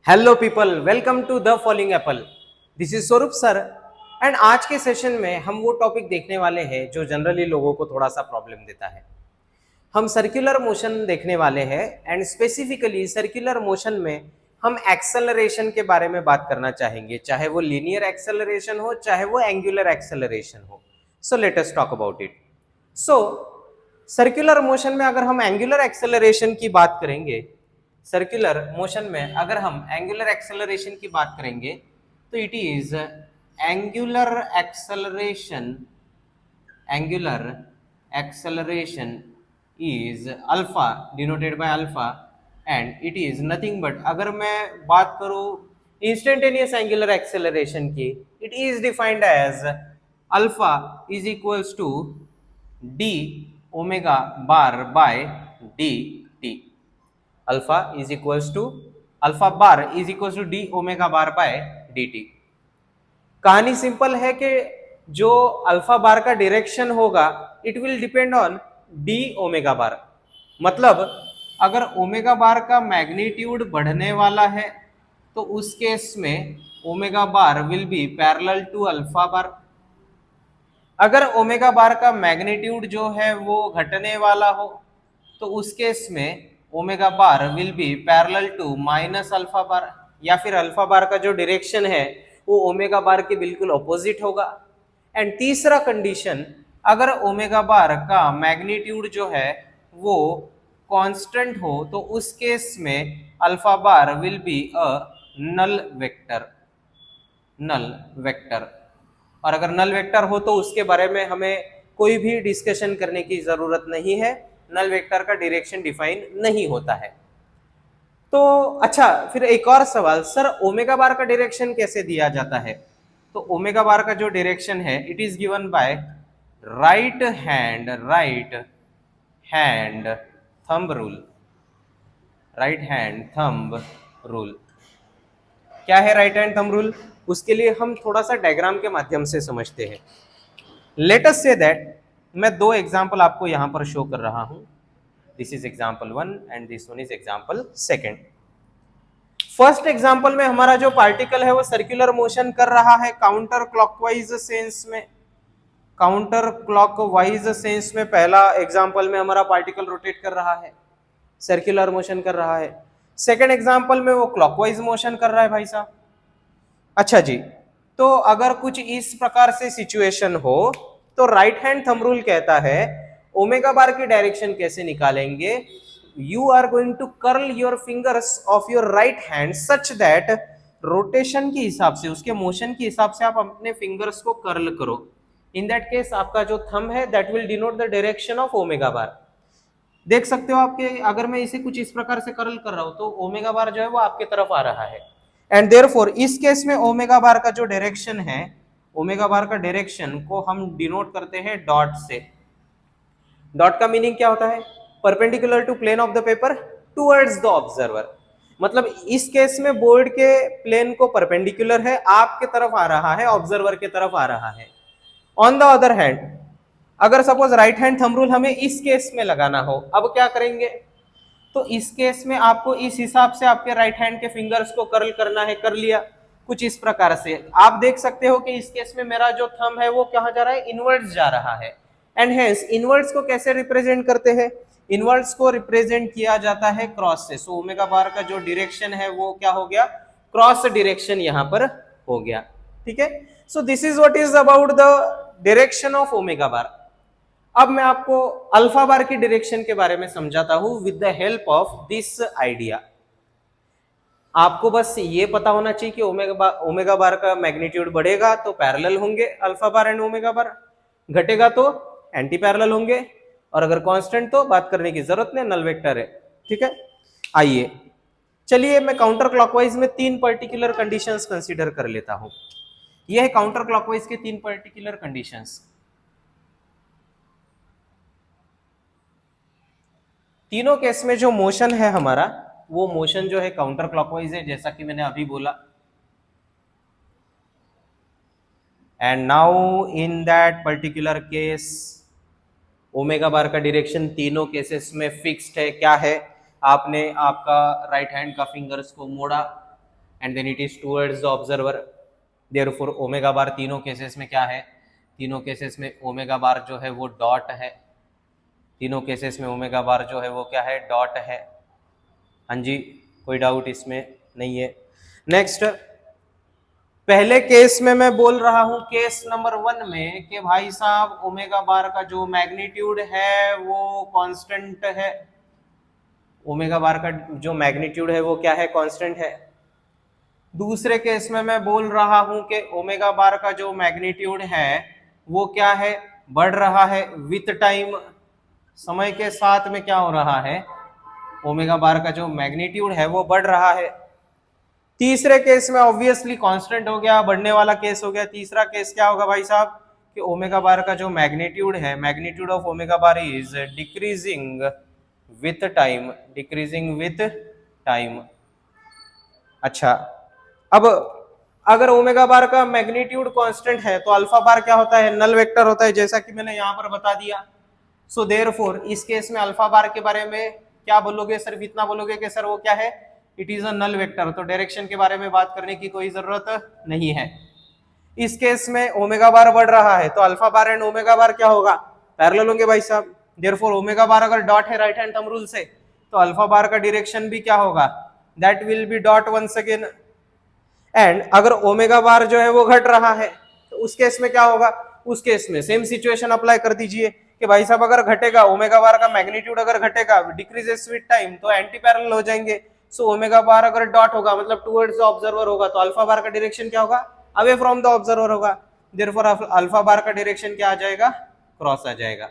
Hello people, welcome to the following apple. This is Swaroop sir and आज के session में हम वो टॉपिक देखने वाले हैं जो जनरली लोगों को थोड़ा सा प्रॉब्लम देता है। हम सर्कुलर मोशन देखने वाले हैं एंड स्पेसिफिकली सर्कुलर मोशन में हम एक्सेलरेशन के बारे में बात करना चाहेंगे, चाहे वो लीनियर एक्सेलरेशन हो चाहे वो एंगुलर एक्सेलरेशन हो। So let us talk about it. So circular motion में अगर हम एंगुलर एक्सेलरेशन की बात करेंगे, सर्कुलर मोशन में अगर हम एंगुलर एक्सेलरेशन की बात करेंगे तो it is angular acceleration is alpha denoted by alpha and it is nothing but, अगर मैं बात करूं इंस्टेंटेनियस एंगुलर एक्सेलरेशन की, it is defined as alpha is equals to d omega bar by d t. Alpha is equals to alpha bar is equals to d omega bar by d t. कहानी simple है कि जो alpha bar का direction होगा it will depend on D omega बार। मतलब अगर omega बार का magnitude बढ़ने वाला है तो उस केस में omega bar will be parallel to alpha bar. अगर ओमेगा बार का मैग्नीट्यूड जो है वो घटने वाला हो तो उस केस में omega bar will be parallel to minus alpha bar, या फिर अल्फा बार का जो डायरेक्शन है वो ओमेगा बार के बिल्कुल ऑपोजिट होगा। एंड तीसरा कंडीशन, अगर ओमेगा बार का मैग्नीट्यूड जो है वो कांस्टेंट हो तो उस केस में alpha bar will be a null vector. और अगर नल वेक्टर हो तो उसके बारे में हमें कोई भी डिस्कशन करने की जरूरत नहीं है, नल वेक्टर का डायरेक्शन डिफाइन नहीं होता है। तो अच्छा, फिर एक और सवाल, सर ओमेगा बार का डायरेक्शन कैसे दिया जाता है? तो ओमेगा बार का जो डायरेक्शन है it is given by right hand thumb rule. क्या है राइट हैंड थंब रूल? उसके लिए हम थोड़ा सा डायग्राम के माध्यम से समझते हैं। लेट अस से दैट मैं दो एग्जांपल आपको यहां पर शो कर रहा हूं। This is example 1 and this one is example 2। First example में हमारा जो पार्टिकल है वो सर्कुलर मोशन कर रहा है काउंटर क्लॉकवाइज सेंस में। काउंटर क्लॉकवाइज सेंस में पहला एग्जांपल में हमारा पार्टिकल रोटेट कर रहा है, सर्कुलर मोशन कर रहा है। सेकंड एग्जांपल में वो क्लॉकवाइज मोशन कर रहा है भाई साहब। अच्छा जी, तो अगर कुछ इस प्रकार से सिचुएशन हो तो राइट हैंड थंब रूल कहता है ओमेगा बार की डायरेक्शन कैसे निकालेंगे? You are going to curl your fingers of your right hand such that rotation के हिसाब से, उसके मोशन के हिसाब से आप अपने फिंगर्स को कर्ल करो। इन दैट केस आपका जो थंब है that will denote the direction of omega बार। देख सकते हो आपके, अगर मैं इसे कुछ इस प्रकार से कर्ल कर रहा हूं तो ओमेगा बार जो है वो आपके तरफ आ रहा है। एंड देयरफॉर इस केस में ओमेगा बार का जो डायरेक्शन है, ओमेगा बार का डायरेक्शन को हम डिनोट करते हैं डॉट से। डॉट का मीनिंग क्या होता है? Perpendicular to plane of the paper towards the observer. मतलब इस केस में बोर्ड के प्लेन को परपेंडिकुलर है, आपके तरफ आ रहा है, ऑब्जर्वर के तरफ आ रहा है। ऑन द अदर हैंड, अगर suppose right hand thumb rule हमें इस केस में लगाना हो, अब क्या करेंगे? तो इस केस में आपको इस हिसाब से आपके राइट हैंड के फिंगर्स को कर्ल करना है, कर लिया कुछ इस प्रकार से। आप देख सकते हो कि इस केस में मेरा जो थंब है वो कहां जा रहा है? इनवर्ड्स जा रहा है। एंड हेंस इनवर्ड्स को कैसे रिप्रेजेंट करते हैं? इनवर्ड्स को रिप्रेजेंट किया जाता है क्रॉस से। सो ओमेगा बार का जो डायरेक्शन है वो क्या हो गया? क्रॉस डायरेक्शन यहां पर हो गया। ठीक है, so this is what is about the direction of omega बार। अब मैं आपको अल्फा बार की डायरेक्शन के बारे में समझाता हूं with the help of this idea. आपको बस ये पता होना चाहिए कि ओमेगा बार का मैग्नीट्यूड बढ़ेगा तो पैरेलल होंगे अल्फा बार एंड ओमेगा बार, घटेगा तो एंटी पैरेलल होंगे, और अगर कांस्टेंट तो बात करने की जरूरत नहीं, नल वेक्टर है। ठीक है, आइए चलिए मैं काउंटर क्लॉकवाइज में 3 पर्टिकुलर कंडीशंस कंसीडर कर लेता हूं। यह है काउंटर क्लॉकवाइज के 3 पर्टिकुलर कंडीशंस। तीनों केस में जो मोशन है हमारा, वो मोशन जो है काउंटर क्लॉकवाइज है, जैसा कि मैंने अभी बोला। And now in that particular case omega बार का डायरेक्शन तीनों केसेस में फिक्स्ड है। क्या है? आपने आपका राइट हैंड का फिंगर्स को मोड़ा, and then it is towards the observer. Therefore omega bar तीनों केसेस में क्या है, तीनों केसेस में ओमेगा बार जो है वो डॉट है, तीनों केसेस में ओमेगा बार जो है वो क्या है, डॉट है। हाँ जी, कोई डाउट इसमें नहीं है। नेक्स्ट, पहले केस में मैं बोल रहा हूं केस नंबर 1 में कि भाई साहब ओमेगा बार का जो मैग्नीट्यूड है वो कांस्टेंट है, ओमेगा बार का जो मैग्नीट्यूड है वो क्या है, कांस्टेंट है। दूसरे केस में मैं बोल रहा हूं कि ओमेगा बार का जो मैग्नीट्यूड है वो क्या है, बढ़ रहा है विथ टाइम, समय के साथ में क्या हो रहा है, ओमेगा बार का जो मैग्नीट्यूड है वो बढ़ रहा है। तीसरे केस में ऑब्वियसली कांस्टेंट हो गया, बढ़ने वाला केस हो गया। तीसरा केस क्या होगा भाई साहब कि ओमेगा बार का जो मैग्नीट्यूड है, magnitude of omega bar is decreasing with time, decreasing with time. अच्छा, अब अगर ओमेगा बार का मैग्नीट्यूड कांस्टेंट है तो अल्फा बार क्या होता है, नल वेक्टर होता है, जैसा कि मैंने यहां पर बता दिया। सो देयरफॉर इस केस में अल्फा बार के बारे में क्या बोलोगे, सिर्फ इतना बोलोगे कि सर वो क्या है, it is a null vector, तो डायरेक्शन के बारे में बात करने की कोई जरूरत नहीं है। इस केस में ओमेगा बार बढ़ रहा है तो अल्फा बार एंड ओमेगा बार क्या होगा, पैरेलल होंगे भाई साहब। देयरफॉर ओमेगा बार अगर डॉट है राइट हैंड थंब रूल से तो अल्फा बार का डायरेक्शन भी क्या होगा, that will be dot once again. And अगर ओमेगा बार जो है वो घट रहा है तो उस केस में क्या होगा, उस केस में सेम सिचुएशन अप्लाई कर दीजिए कि भाई साहब अगर घटेगा ओमेगा बार का मैग्नीट्यूड, अगर घटेगा डिक्रीजेस विद टाइम तो एंटी पैरेलल हो जाएंगे। सो ओमेगा बार अगर डॉट होगा मतलब टुवर्ड्स द ऑब्जर्वर होगा तो अल्फा बार का डायरेक्शन क्या होगा, अवे फ्रॉम द ऑब्जर्वर होगा। देयरफॉर अल्फा बार का डायरेक्शन क्या आ जाएगा, क्रॉस आ जाएगा।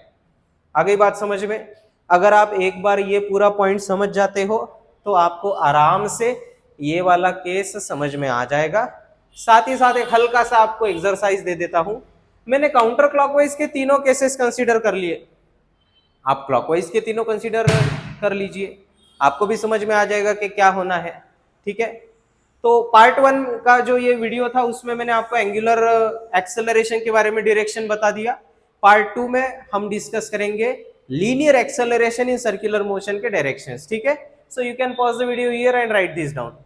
आ गई बात समझ में? अगर आप एक बार ये पूरा पॉइंट समझ जाते हो तो आपको आराम से ये वाला केस समझ में आ जाएगा। साथ ही साथ एक हल्का सा आपको एक्सरसाइज दे देता हूं। मैंने काउंटर क्लॉकवाइज के तीनों केसेस कंसीडर कर लिए, आप क्लॉकवाइज के तीनों कंसीडर कर लीजिए, आपको भी समझ में आ जाएगा कि क्या होना है। ठीक है, तो पार्ट 1 का जो ये वीडियो था उसमें मैंने आपको एंगुलर एक्सेलरेशन के बारे में डायरेक्शन बता दिया। पार्ट 2 में हम डिस्कस करेंगे linear acceleration in circular motion के डायरेक्शंस। ठीक है, so you can pause the video here and right this down.